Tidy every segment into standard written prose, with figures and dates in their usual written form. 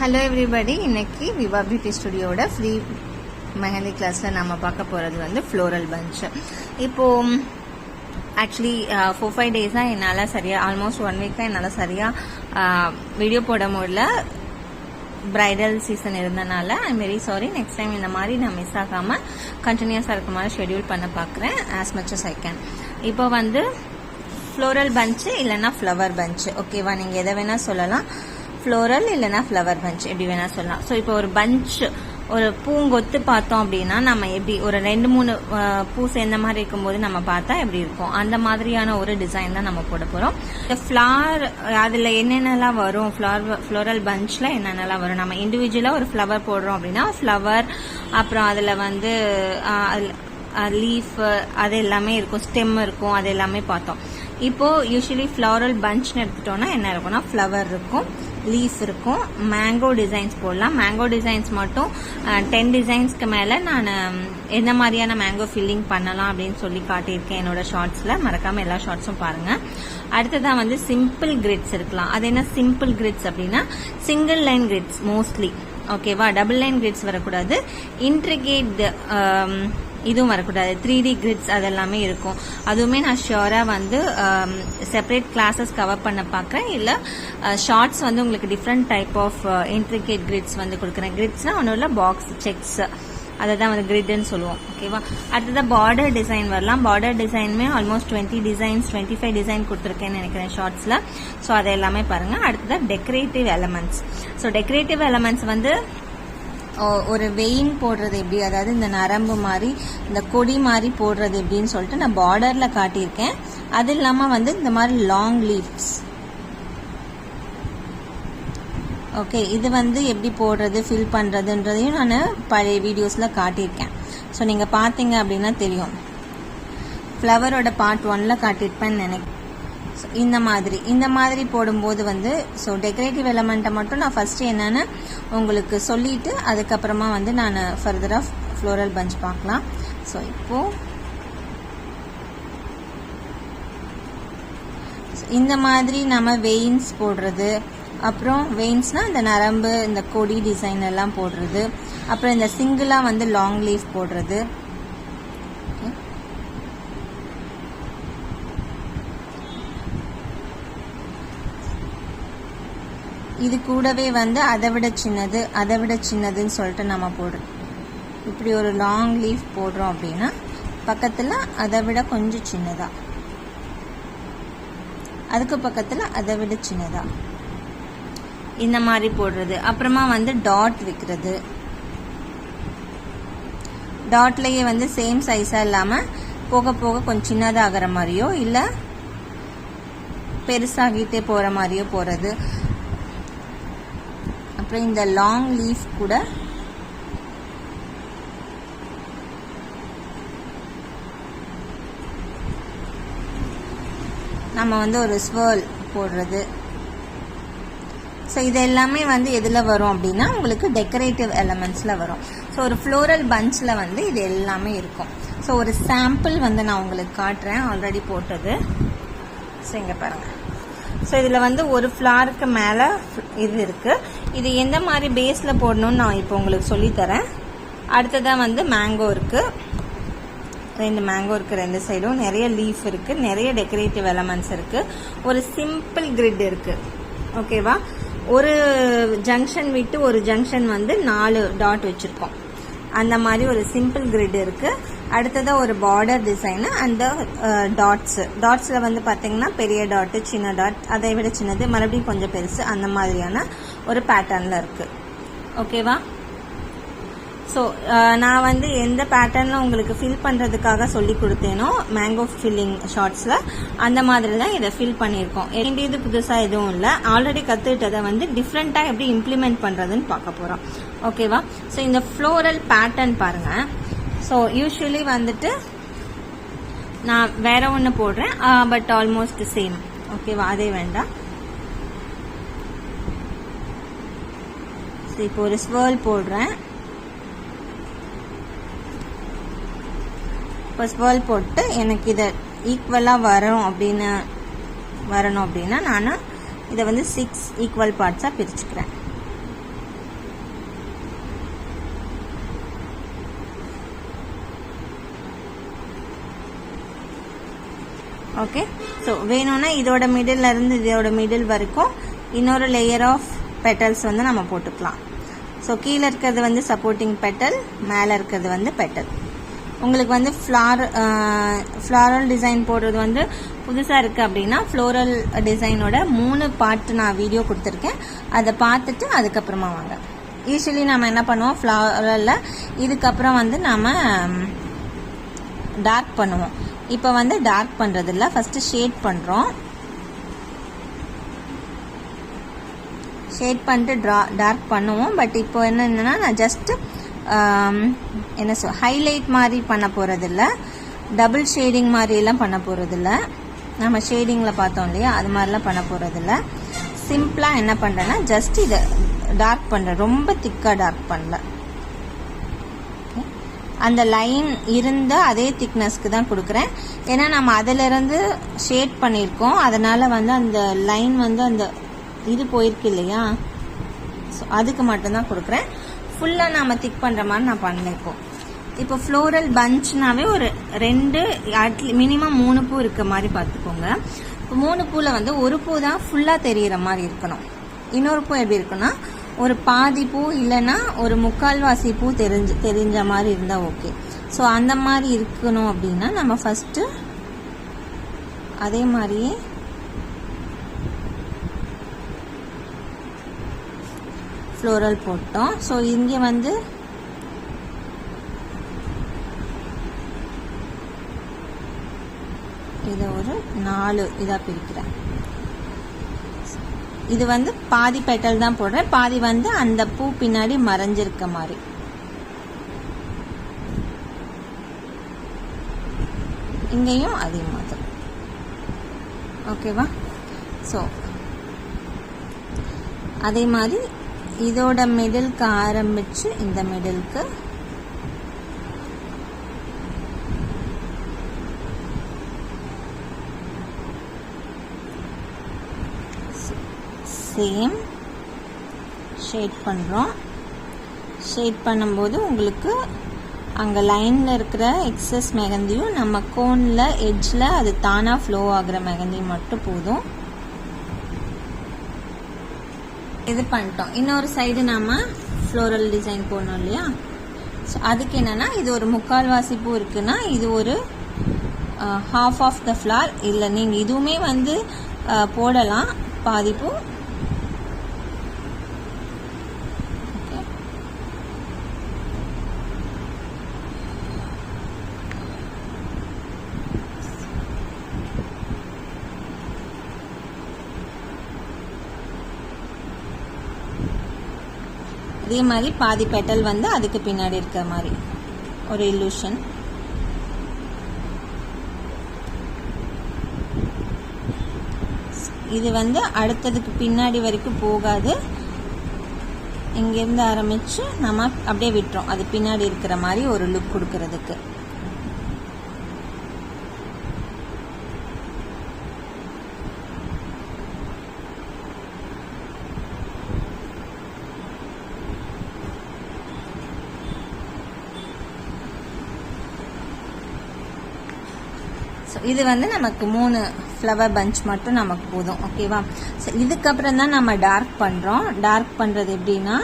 Hello everybody, இன்னைக்கு விவா beauty ஸ்டுடியோட free mehndi கிளாஸில் நம்ம பார்க்க போகிறது வந்து ஃப்ளோரல் பஞ்ச். இப்போது ஆக்சுவலி 4-5 டேஸாக என்னால் சரியாக ஆல்மோஸ்ட் 1 வீக்காக என்னால் சரியாக வீடியோ போட முடியல. பிரைடல் சீசன் இருந்தனால I'm very sorry. Next time இந்த மாதிரி நான் மிஸ் ஆகாமல் கண்டினியூஸாக இருக்க மாதிரி ஷெடியூல் பண்ண பார்க்குறேன் as much as I can. இப்போ வந்து ஃப்ளோரல் பஞ்சு இல்லைன்னா ஃப்ளவர் பஞ்சு, ஓகேவா? நீங்கள் எதை வேணால் சொல்லலாம், ஃப்ளோரல் இல்லைன்னா ஃப்ளவர் பஞ்ச் எப்படி வேணால் சொல்லலாம். ஸோ இப்போ ஒரு பஞ்ச், ஒரு பூங்கொத்து பார்த்தோம் அப்படின்னா நம்ம எப்படி ஒரு 2-3 பூ சேர்ந்த மாதிரி இருக்கும்போது நம்ம பார்த்தா எப்படி இருக்கும், அந்த மாதிரியான ஒரு டிசைன் தான் நம்ம போட போகிறோம். இந்த ஃப்ளவர் அதில் என்னென்னலாம் வரும், ஃப்ளோரல் பஞ்சில் என்னென்னலாம் வரும், நம்ம இண்டிவிஜுவலாக ஒரு ஃப்ளவர் போடுறோம் அப்படின்னா ஃப்ளவர், அப்புறம் அதில் வந்து லீஃப் அது எல்லாமே இருக்கும், ஸ்டெம் இருக்கும், அது எல்லாமே பார்த்தோம். இப்போ யூஸ்வலி ஃப்ளோரல் பஞ்ச்னு எடுத்துட்டோம்னா என்ன இருக்கும்னா ஃப்ளவர் இருக்கும், லீஃப் இருக்கும், மேங்கோ டிசைன்ஸ் போடலாம். மேங்கோ டிசைன்ஸ் மட்டும் 10 டிசைன்ஸ்க்கு மேலே நான் எந்த மாதிரியான மேங்கோ ஃபில்லிங் பண்ணலாம் அப்படின்னு சொல்லி காட்டியிருக்கேன் என்னோட ஷார்ட்ஸில். மறக்காமல் எல்லா ஷார்ட்ஸும் பாருங்கள். அடுத்ததான் வந்து சிம்பிள் கிரிட்ஸ் இருக்கலாம். அது என்ன சிம்பிள் கிரிட்ஸ் அப்படின்னா சிங்கிள் லைன் கிரிட்ஸ் மோஸ்ட்லி, ஓகேவா? டபுள் லைன் கிரிட்ஸ் வரக்கூடாது, இன்ட்ரிகேட் இதுவும் வரக்கூடாது, 3D கிரிட்ஸ் அதெல்லாமே இருக்கும். அதுவுமே நான் ஷியோராக வந்து செப்பரேட் கிளாஸஸ் கவர் பண்ண பார்க்குறேன். இல்லை ஷார்ட்ஸ் வந்து உங்களுக்கு different type of intricate grids வந்து கொடுக்குறேன். கிரிட்ஸ்னால் ஒன்றும் இல்லை, பாக்ஸ் செக்ஸ், அதை தான் வந்து கிரிட்னு சொல்லுவோம், ஓகேவா? அடுத்ததான் பார்டர் டிசைன் வரலாம். பார்டர் டிசைனுமே ஆல்மோஸ்ட் 20 டிசைன்ஸ் 25 டிசைன் கொடுத்துருக்கேன்னு நினைக்கிறேன் ஷார்ட்ஸில். ஸோ அதை எல்லாமே பாருங்கள். அடுத்ததான் decorative elements. So decorative elements வந்து ஒரு வெயின் போடுறது எப்படி, அதாவது இந்த நரம்பு மாதிரி இந்த கொடி மாதிரி போடுறது எப்படின்னு சொல்லிட்டு நான் பார்டரில் காட்டியிருக்கேன். அது இல்லாமல் வந்து இந்த மாதிரி லாங் லீவ்ஸ், ஓகே, இது வந்து எப்படி போடுறது ஃபில் பண்ணுறதுன்றதையும் நான் பழைய வீடியோஸில் காட்டியிருக்கேன். ஸோ நீங்கள் பார்த்தீங்க அப்படின்னா தெரியும். ஃப்ளவரோட பார்ட் 1ல் காட்டியிருப்பேன்னு நினைக்கிறேன். ஸோ இந்த மாதிரி போடும்போது வந்து ஸோ டெக்கரேட்டிவ் எலமெண்ட்டை மட்டும் நான் ஃபஸ்ட்டு என்னென்னு உங்களுக்கு சொல்லிவிட்டு அதுக்கப்புறமா வந்து நான் ஃபர்தராக ஃப்ளோரல் பஞ்ச் பார்க்கலாம். ஸோ இப்போது இந்த மாதிரி நம்ம வெயின்ஸ் போடுறது, அப்புறம் வெயின்ஸ்னால் இந்த நரம்பு, இந்த கொடி டிசைன் எல்லாம் போடுறது, அப்புறம் இந்த சிங்கிளாக வந்து லாங் லீஃப் போடுறது. இது கூடவே வந்து அதை விட சின்னதுன்னு சொல்லிட்டு நம்ம போடுறோம். இப்படி ஒரு லாங் லீஃப் போடுறோம் அப்படின்னா பக்கத்தில் அதை விட கொஞ்சம் சின்னதா, அதுக்கு பக்கத்தில் அதை விட சின்னதா, இந்த மாதிரி போடுறது. அப்புறமா வந்து டாட் வைக்கிறது. டாட்லேயே வந்து சேம் சைஸாக இல்லாமல் போக போக கொஞ்சம் சின்னதாகிற மாதிரியோ இல்லை பெருசாகிட்டே போகிற மாதிரியோ போகிறது. அப்புறம் இந்த லாங் லீஃப் கூட நம்ம வந்து ஒரு ஸ்வர்ல் போடுறது. ஸோ இது எல்லாமே வந்து எதில் வரும் அப்படின்னா உங்களுக்கு டெக்கரேட்டிவ் எலமெண்ட்ஸில் வரும். ஸோ ஒரு ஃப்ளோரல் பஞ்சில் வந்து இது எல்லாமே இருக்கும். ஸோ ஒரு சாம்பிள் வந்து நான் உங்களுக்கு காட்டுறேன், ஆல்ரெடி போட்டது. ஸோ இங்கே பாருங்கள். ஸோ இதில் வந்து ஒரு ஃப்ளாருக்கு மேலே இது இருக்குது. இது எந்த மாதிரி பேஸில் போடணும்னு நான் இப்போ உங்களுக்கு சொல்லித்தரேன். அடுத்ததாக வந்து மேங்கோ இருக்குது, 2 மேங்கோ இருக்குது, 2 சைடும் நிறைய லீஃப் இருக்குது, நிறைய டெக்கரேட்டிவ் எலமெண்ட்ஸ் இருக்குது, ஒரு சிம்பிள் கிரிட் இருக்குது, ஓகேவா? ஒரு ஜங்ஷன் விட்டு ஒரு ஜங்ஷன் வந்து 4 டாட் வச்சுருக்கோம். அந்த மாதிரி ஒரு சிம்பிள் கிரிட் இருக்குது. அடுத்ததாக ஒரு பார்டர் டிசைனு, அந்த டாட்ஸில் வந்து பார்த்தீங்கன்னா பெரிய டாட்டு, சின்ன டாட், அதை விட சின்னது, மறுபடியும் கொஞ்சம் பெருசு, அந்த மாதிரியான ஒரு பேட்டர்னில் இருக்குது, ஓகேவா? ஸோ நான் வந்து எந்த பேட்டர்னில் உங்களுக்கு ஃபில் பண்ணுறதுக்காக சொல்லி கொடுத்தேனோ மேங்கோ ஃபில்லிங் ஷார்ட்ஸில், அந்த மாதிரி தான் இதை ஃபில் பண்ணியிருக்கோம். இது புதுசாக எதுவும் இல்லை, ஆல்ரெடி கற்றுக்கிட்டதை வந்து டிஃப்ரெண்ட்டாக எப்படி இம்ப்ளிமெண்ட் பண்ணுறதுன்னு பார்க்க போகிறோம், ஓகேவா? ஸோ இந்த ஃப்ளோரல் பேட்டர்ன் பாருங்கள். ஸோ யூஸ்வலி வந்துட்டு நான் வேற ஒன்று போடுறேன், பட் ஆல்மோஸ்ட் சேம், ஓகேவா? அதே வேண்டாம். ஸோ இப்போ ஒரு ஸ்வர்ல் போடுறேன். இப்போ ஸ்வர்ல் போட்டு எனக்கு இதை ஈக்குவலாக வரணும் அப்படின்னா நான் இதை வந்து 6 ஈக்குவல் பார்ட்ஸாக பிரிச்சுக்கிறேன். ஓகே. ஸோ வேணும்னா இதோட மிடில் இருந்து இதோட மிடில் வரைக்கும் இன்னொரு லேயர் ஆஃப் பெட்டல்ஸ் வந்து நம்ம போட்டுக்கலாம். ஸோ கீழே இருக்கிறது வந்து சப்போர்ட்டிங் பெட்டல், மேலே இருக்கிறது வந்து பெட்டல். உங்களுக்கு வந்து ஃப்ளாரல் டிசைன் போடுறது வந்து புதுசாக இருக்குது அப்படின்னா ஃப்ளோரல் டிசைனோட 3 பார்ட் நான் வீடியோ கொடுத்துருக்கேன். அதை பார்த்துட்டு அதுக்கப்புறமா வாங்க. யூஸ்வலி நம்ம என்ன பண்ணுவோம், ஃப்ளாரலில் இதுக்கப்புறம் வந்து நம்ம டார்க் பண்ணுவோம். இப்போ வந்து டார்க் பண்ணுறது இல்லை, ஃபஸ்ட்டு ஷேட் பண்ணுறோம். ஷேட் பண்ணிட்டு டார்க் பண்ணுவோம். பட் இப்போ என்னென்னா நான் ஜஸ்ட்டு ஹைலைட் மாதிரி பண்ண போகிறதில்ல, டபுள் ஷேடிங் மாதிரிலாம் பண்ண போகிறதில்ல. நம்ம ஷேடிங்கில் பார்த்தோம் இல்லையா, அது மாதிரிலாம் பண்ண போகிறதில்ல. சிம்பிளாக என்ன பண்ணுறேன்னா ஜஸ்ட் இதை டார்க் பண்ணுறேன். ரொம்ப திக்காக டார்க் பண்ணல, அந்த லைன் இருந்த அதே திக்னஸ்க்கு தான் கொடுக்குறேன். ஏன்னா நம்ம அதிலிருந்து ஷேட் பண்ணியிருக்கோம், அதனால் வந்து அந்த லைன் வந்து அந்த இது போயிருக்கு இல்லையா, ஸோ அதுக்கு மட்டும்தான் கொடுக்குறேன். ஃபுல்லாக நாம் திக் பண்ணுற மாதிரி நான் பண்ணியிருக்கோம். இப்போ ஃப்ளோரல் பஞ்ச்னாவே ஒரு 2 மினிமம் 3 பூ இருக்க மாதிரி பார்த்துக்கோங்க. இப்போ 3 பூவில் வந்து ஒரு பூ தான் ஃபுல்லாக தெரிகிற மாதிரி இருக்கணும். இன்னொரு பூ எப்படி இருக்குன்னா ஒரு பாதி பூ இல்லைன்னா ஒரு முக்கால்வாசி பூ தெரிஞ்ச மாதிரி இருந்தால் ஓகே. ஸோ அந்த மாதிரி இருக்கணும் அப்படின்னா நம்ம ஃபஸ்ட்டு அதே மாதிரியே ஃப்ளோரல் போட்டோம். ஸோ இங்கே வந்து இதை ஒரு 4 இதாக பிரிக்கிறேன். இது வந்து பாதி பெட்டல் தான் போடுறேன், பாதி வந்து அந்த பூ பின்னாடி மறைஞ்சிருக்க மாதிரி. இங்கேயும் அதே மாதிரி. ஓகேவா? ஸோ அதே மாதிரி இதோட மிடிலுக்கு ஆரம்பிச்சு இந்த மிடிலுக்கு சேம் ஷேட் பண்ணுறோம். ஷேட் பண்ணும்போது உங்களுக்கு அங்கே லைனில் இருக்கிற எக்ஸஸ் மெகந்தியும் நம்ம கோனில் எட்ஜில் அது தானாக ஃப்ளோ ஆகிற மெகந்தியும் மட்டும் போதும். இது பண்ணிட்டோம். இன்னொரு சைடு நம்ம ஃப்ளோரல் டிசைன் போடணும் இல்லையா, ஸோ அதுக்கு என்னென்னா இது ஒரு முக்கால்வாசி பூ இருக்குன்னா இது ஒரு ஹாஃப் ஆஃப் த ஃப்ளார். இல்லை நீங்கள் இதுவுமே வந்து போடலாம், பாதி பூ. அதே மாதிரி பாதி பெட்டல் வந்து அதுக்கு பின்னாடி இருக்கிற மாதிரி ஒரு இல்லூஷன். இது வந்து அடுத்ததுக்கு பின்னாடி வரைக்கும் போகாது, இங்கேருந்து ஆரம்பித்து நம்ம அப்படியே விட்டுறோம், அது பின்னாடி இருக்கிற மாதிரி ஒரு லுக் கொடுக்கறதுக்கு. இது வந்து நமக்கு 3 ஃப்ளவர் பஞ்ச் மட்டும் நமக்கு போதும். ஓகேவா? ஸோ இதுக்கப்புறம் தான் நம்ம டார்க் பண்ணுறோம். டார்க் பண்ணுறது எப்படின்னா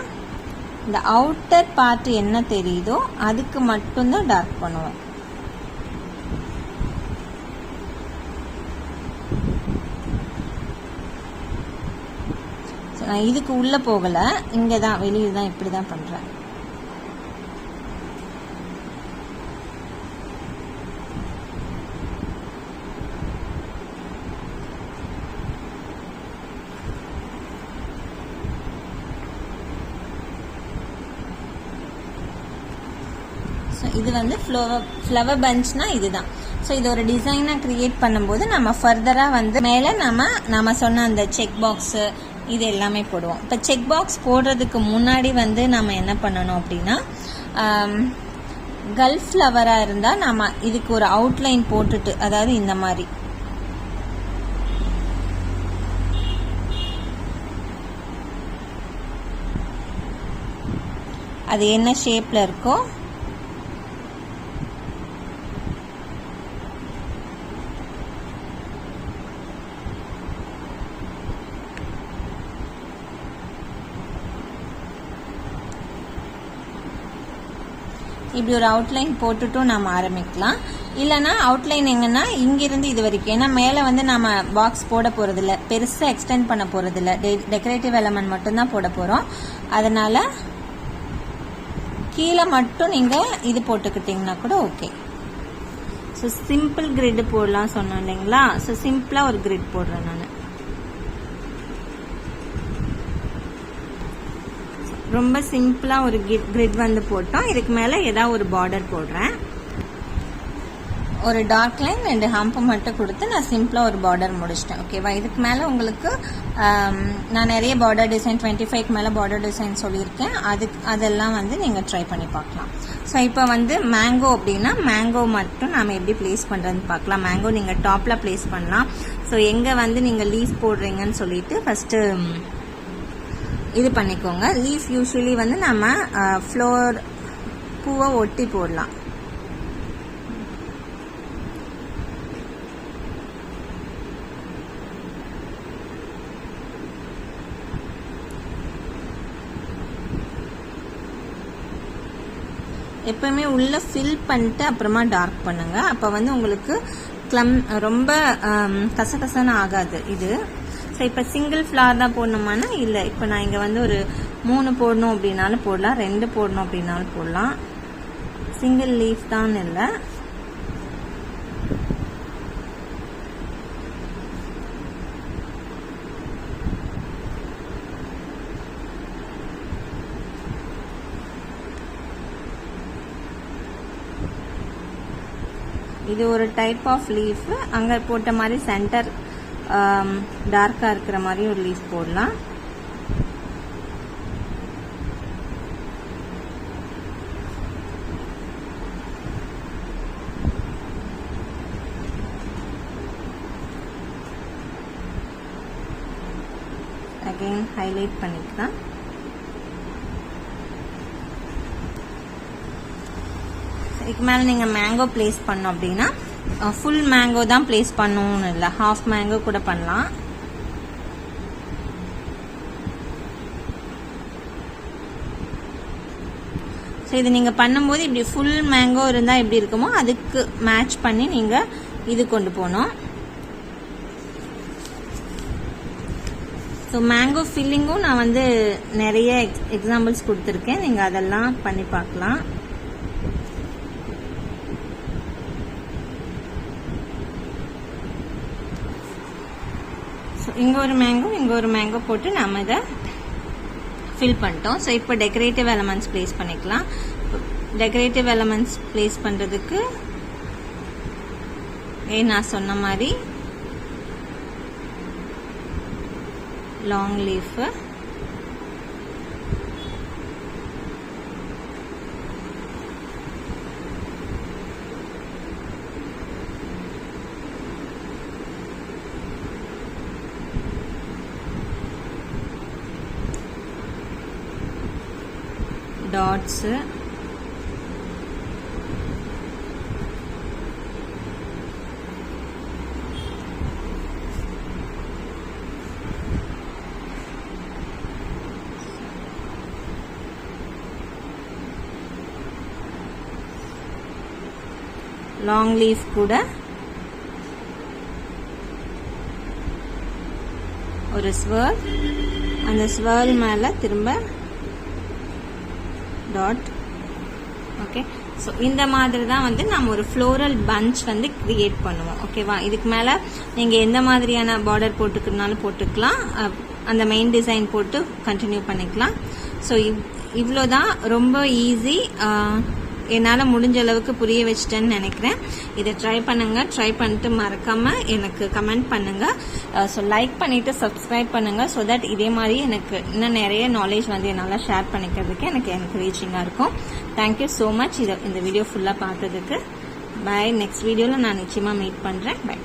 இந்த அவுட்டர் பார்ட் என்ன தெரியுதோ அதுக்கு மட்டும்தான் டார்க் பண்ணுவோம். ஸோ நான் இதுக்கு உள்ளே போகலை, இங்கே தான் வெளியில் தான் இப்படி தான் பண்ணுறேன். இது வந்து ஃப்ளவர் பஞ்ச்னா இதுதான். ஸோ இது ஒரு டிசைனாக க்ரியேட் பண்ணும்போது நம்ம ஃபர்தராக வந்து மேலே நம்ம சொன்ன அந்த செக் பாக்ஸு இது எல்லாமே போடுவோம். இப்போ செக் பாக்ஸ் போடுறதுக்கு முன்னாடி வந்து நம்ம என்ன பண்ணணும் அப்படின்னா, கல்ஃப் ஃப்ளவராக இருந்தால் நம்ம இதுக்கு ஒரு அவுட்லைன் போட்டுட்டு, அதாவது இந்த மாதிரி அது என்ன ஷேப்பில் இருக்கோ இப்படி ஒரு அவுட்லைன் போட்டுட்டும் நம்ம ஆரம்பிக்கலாம். இல்லைனா அவுட்லைன் எங்கன்னா இங்கிருந்து இது வரைக்கும், ஏன்னா மேலே வந்து நம்ம பாக்ஸ் போட போகிறதில்ல, பெருசாக எக்ஸ்டெண்ட் பண்ண போகிறதில்ல, டெக்கரேட்டிவ் எலமெண்ட் மட்டும்தான் போட போகிறோம். அதனால் கீழே மட்டும் நீங்கள் இது போட்டுக்கிட்டிங்கன்னா கூட ஓகே. ஸோ சிம்பிள் கிரிட் போடலாம் சொன்னோம் இல்லைங்களா. ஸோ சிம்பிளாக ஒரு கிரிட் போடுறேன் நான். ரொம்ப சிம்பிளாக ஒரு கிரிட் வந்து போட்டோம். இதுக்கு மேலே ஏதாவது ஒரு பார்டர் போடுறேன். ஒரு டார்க் லைன் 2 ஹம்ப் மட்டும் கொடுத்து நான் சிம்பிளாக ஒரு பார்டர் முடிச்சிட்டேன். ஓகேவா. இதுக்கு மேலே உங்களுக்கு நான் நிறைய பார்டர் டிசைன் 25க்கு மேலே பார்டர் டிசைன் சொல்லியிருக்கேன். அதெல்லாம் வந்து நீங்கள் ட்ரை பண்ணி பார்க்கலாம். ஸோ இப்போ வந்து மேங்கோ அப்படின்னா மேங்கோ மட்டும் நாம் எப்படி ப்ளேஸ் பண்ணுறதுன்னு பார்க்கலாம். மேங்கோ நீங்கள் டாப்பில் ப்ளேஸ் பண்ணலாம். ஸோ எங்கே வந்து நீங்கள் லீஃப் போடுறீங்கன்னு சொல்லிட்டு ஃபஸ்ட்டு இது பண்ணிக்கோங்க. லீஃப் யூஸ்வலி வந்து நம்ம ஃப்ளோர் பூவை ஒட்டி போடலாம். எப்பவுமே உள்ள ஃபில் பண்ணிட்டு அப்புறமா டார்க் பண்ணுங்க. அப்போ வந்து உங்களுக்கு ரொம்ப கசகசன்னு ஆகாது இது. ஸோ இப்போ சிங்கிள் ஃப்ளவர் தான் போடணுமானா இல்லை. இப்போ நான் இங்கே வந்து ஒரு 3 போடணும் அப்படின்னாலும் போடலாம், 2 போடணும் அப்படின்னாலும் போடலாம். சிங்கிள் லீஃப் தான் இல்லை. இது ஒரு டைப் ஆஃப் லீஃப். அங்கே போட்ட மாதிரி சென்டர் டார்க்காக இருக்கிற மாதிரி ஒரு லீஃப் போடலாம். அகைன் ஹைலைட் பண்ணிக்கலாம். இதுக்கு மேலே நீங்கள் மேங்கோ பிளேஸ் பண்ணோம் அப்படின்னா ஃபுல் மேங்கோ தான் பிளேஸ் பண்ணணும்னு இல்லை, ஹாஃப் மேங்கோ கூட பண்ணலாம். ஸோ இது நீங்கள் பண்ணும்போது இப்படி ஃபுல் மேங்கோ இருந்தால் எப்படி இருக்குமோ அதுக்கு மேட்ச் பண்ணி நீங்கள் இது கொண்டு போகணும். ஸோ மேங்கோ ஃபில்லிங்கும் நான் வந்து நிறைய எக்ஸாம்பிள்ஸ் கொடுத்துருக்கேன். நீங்கள் அதெல்லாம் பண்ணி பார்க்கலாம். இங்கே ஒரு மேங்கோ போட்டு நம்ம இதை ஃபில் பண்ணிட்டோம். ஸோ இப்போ டெக்கரேட்டிவ் எலமெண்ட்ஸ் ப்ளேஸ் பண்ணிக்கலாம். டெக்கரேட்டிவ் எலமெண்ட்ஸ் ப்ளேஸ் பண்ணுறதுக்கு நான் சொன்ன மாதிரி long leaf, dots, long leaf கூட ஒரு ஸ்வர்ல், அந்த ஸ்வர்ல் மேல திரும்ப டாட். ஓகே. ஸோ இந்த மாதிரி தான் வந்து நம்ம ஒரு ஃப்ளோரல் பஞ்ச் வந்து கிரியேட் பண்ணுவோம். ஓகேவா. இதுக்கு மேலே நீங்கள் எந்த மாதிரியான பார்டர் போட்டுக்கிறனாலும் போட்டுக்கலாம், அந்த மெயின் டிசைன் போட்டு கண்டினியூ பண்ணிக்கலாம். ஸோ இவ்வளோதான், ரொம்ப ஈஸி. என்னால் முடிஞ்ச அளவுக்கு புரிய வச்சிட்டேன்னு நினைக்கிறேன். இதை ட்ரை பண்ணுங்கள். ட்ரை பண்ணிட்டு மறக்காமல் எனக்கு கமெண்ட் பண்ணுங்கள். ஸோ லைக் பண்ணிவிட்டு சப்ஸ்கிரைப் பண்ணுங்கள். ஸோ தட் இதே மாதிரி எனக்கு இன்னும் நிறைய நாலேஜ் வந்து என்னால் ஷேர் பண்ணிக்கிறதுக்கு எனக்கு என்கரேஜிங்காக இருக்கும். தேங்க்யூ ஸோ மச் இந்த வீடியோ ஃபுல்லாக பார்த்ததுக்கு. பை. நெக்ஸ்ட் வீடியோவில் நான் நிச்சயமாக மீட் பண்ணுறேன். பை.